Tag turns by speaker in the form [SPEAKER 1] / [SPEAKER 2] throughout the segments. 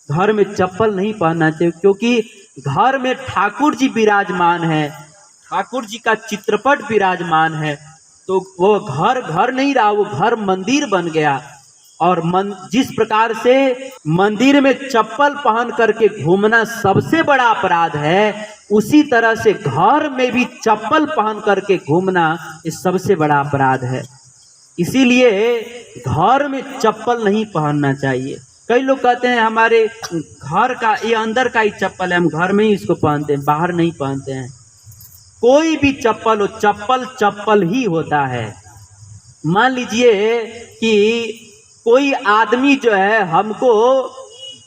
[SPEAKER 1] घर में चप्पल नहीं पहनना चाहिए, क्योंकि घर में ठाकुर जी विराजमान है, ठाकुर जी का चित्रपट विराजमान है। तो वो घर घर नहीं रहा, वो घर मंदिर बन गया। और जिस प्रकार से मंदिर में चप्पल पहन करके घूमना सबसे बड़ा अपराध है, उसी तरह से घर में भी चप्पल पहन करके घूमना ये सबसे बड़ा अपराध है। इसीलिए घर में चप्पल नहीं पहनना चाहिए। कई लोग कहते हैं हमारे घर का ये अंदर का ही चप्पल है, हम घर में ही इसको पहनते हैं, बाहर नहीं पहनते हैं। कोई भी चप्पल हो, चप्पल चप्पल ही होता है। मान लीजिए कि कोई आदमी जो है हमको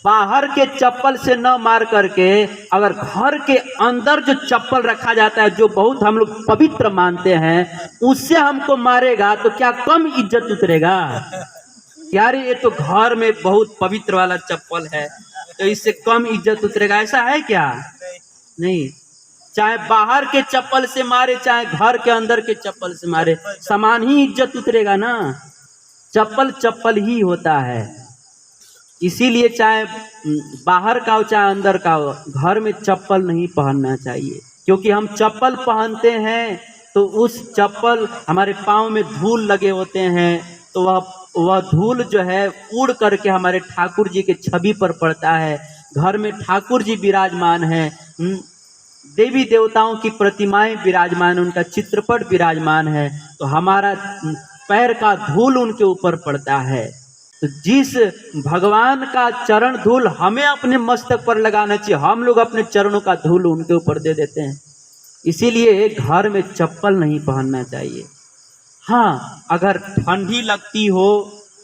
[SPEAKER 1] बाहर के चप्पल से न मार करके अगर घर के अंदर जो चप्पल रखा जाता है, जो बहुत हम लोग पवित्र मानते हैं, उससे हमको मारेगा तो क्या कम इज्जत उतरेगा? यार ये तो घर में बहुत पवित्र वाला चप्पल है, तो इससे कम इज्जत उतरेगा, ऐसा है क्या? नहीं। चाहे बाहर के चप्पल से मारे, चाहे घर के अंदर के चप्पल से मारे, समान ही इज्जत उतरेगा ना। चप्पल चप्पल ही होता है। इसीलिए चाहे बाहर का हो चाहे अंदर का हो, घर में चप्पल नहीं पहनना चाहिए। क्योंकि हम चप्पल पहनते हैं तो उस चप्पल हमारे पाँव में धूल लगे होते हैं, तो वह धूल जो है उड़ करके हमारे ठाकुर जी के छवि पर पड़ता है। घर में ठाकुर जी विराजमान है, देवी देवताओं की प्रतिमाएं विराजमान, उनका चित्रपट विराजमान है, तो हमारा पैर का धूल उनके ऊपर पड़ता है। तो जिस भगवान का चरण धूल हमें अपने मस्तक पर लगाना चाहिए, हम लोग अपने चरणों का धूल उनके ऊपर दे देते हैं। इसीलिए घर में चप्पल नहीं पहनना चाहिए। हाँ, अगर ठंडी लगती हो,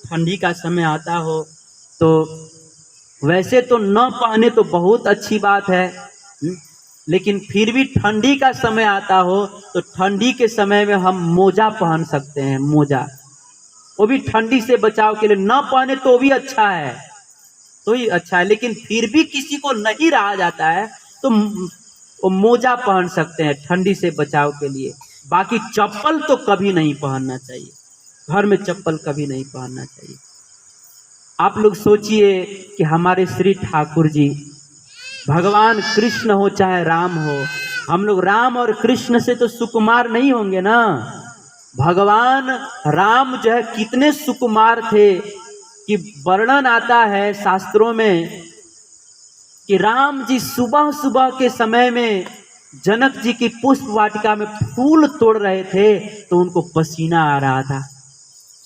[SPEAKER 1] ठंडी का समय आता हो, तो वैसे तो न पहने तो बहुत अच्छी बात है, लेकिन फिर भी ठंडी का समय आता हो तो ठंडी के समय में हम मोजा पहन सकते हैं। मोजा वो भी ठंडी से बचाव के लिए, न पहने तो भी अच्छा है, तो ही अच्छा है। लेकिन फिर भी किसी को नहीं रहा जाता है तो वो मोजा पहन सकते हैं ठंडी से बचाव के लिए। बाकी चप्पल तो कभी नहीं पहनना चाहिए, घर में चप्पल कभी नहीं पहनना चाहिए। आप लोग सोचिए कि हमारे श्री ठाकुर जी, भगवान कृष्ण हो चाहे राम हो, हम लोग राम और कृष्ण से तो सुकुमार नहीं होंगे ना। भगवान राम जो है कितने सुकुमार थे कि वर्णन आता है शास्त्रों में कि राम जी सुबह सुबह के समय में जनक जी की पुष्प वाटिका में फूल तोड़ रहे थे तो उनको पसीना आ रहा था।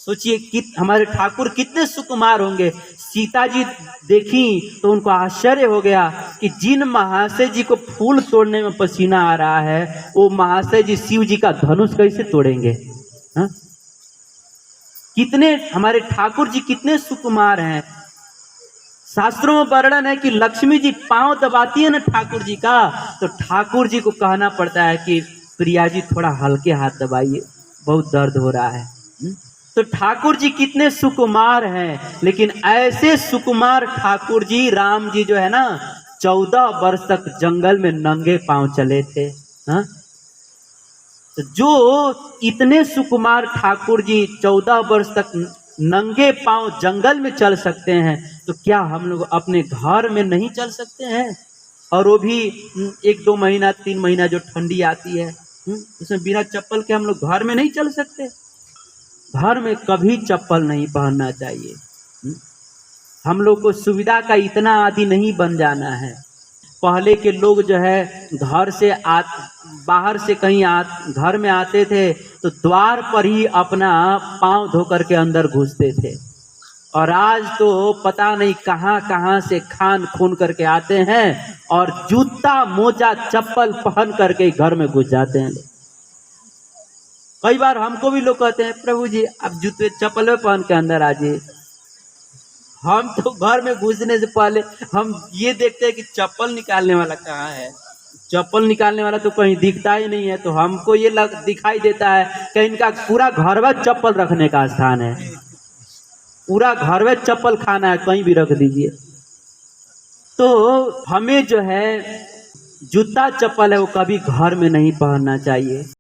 [SPEAKER 1] सोचिए कि हमारे ठाकुर कितने सुकुमार होंगे। सीता जी देखी तो उनको आश्चर्य हो गया कि जिन महाशय जी को फूल तोड़ने में पसीना आ रहा है, वो महाशय जी शिव जी का धनुष कैसे तोड़ेंगे? हाँ? कितने हमारे ठाकुर जी कितने सुकुमार हैं। शास्त्रों में वर्णन है कि लक्ष्मी जी पांव दबाती है ना ठाकुर जी का, तो ठाकुर जी को कहना पड़ता है कि प्रिया जी थोड़ा हल्के हाथ दबाइए, बहुत दर्द हो रहा है। तो ठाकुर जी कितने सुकुमार हैं। लेकिन ऐसे सुकुमार ठाकुर जी, राम जी जो है ना, 14 वर्ष तक जंगल में नंगे पांव चले थे। हाँ? तो जो इतने सुकुमार ठाकुर जी 14 वर्ष तक नंगे पांव जंगल में चल सकते हैं, तो क्या हम लोग अपने घर में नहीं चल सकते हैं? और वो भी 1-2 महीना 3 महीना जो ठंडी आती है, उसमें बिना चप्पल के हम लोग घर में नहीं चल सकते। घर में कभी चप्पल नहीं पहनना चाहिए। हम लोग को सुविधा का इतना आदी नहीं बन जाना है। पहले के लोग जो है घर से बाहर से कहीं घर में आते थे तो द्वार पर ही अपना पांव धो करके अंदर घुसते थे, और आज तो पता नहीं कहां कहां से खान खून करके आते हैं और जूता मोजा चप्पल पहन करके घर में घुस जाते हैं। कई बार हमको भी लोग कहते हैं, प्रभु जी आप जूते चप्पल पहन के अंदर आ जाइए। हम तो घर में घुसने से पहले हम ये देखते हैं कि चप्पल निकालने वाला कहाँ है। चप्पल निकालने वाला तो कहीं दिखता ही नहीं है, तो हमको ये दिखाई देता है कि इनका पूरा घर में चप्पल रखने का स्थान है, पूरा घर में चप्पल खाना है, कहीं भी रख दीजिए। तो हमें जो है जूता चप्पल है वो कभी घर में नहीं पहनना चाहिए।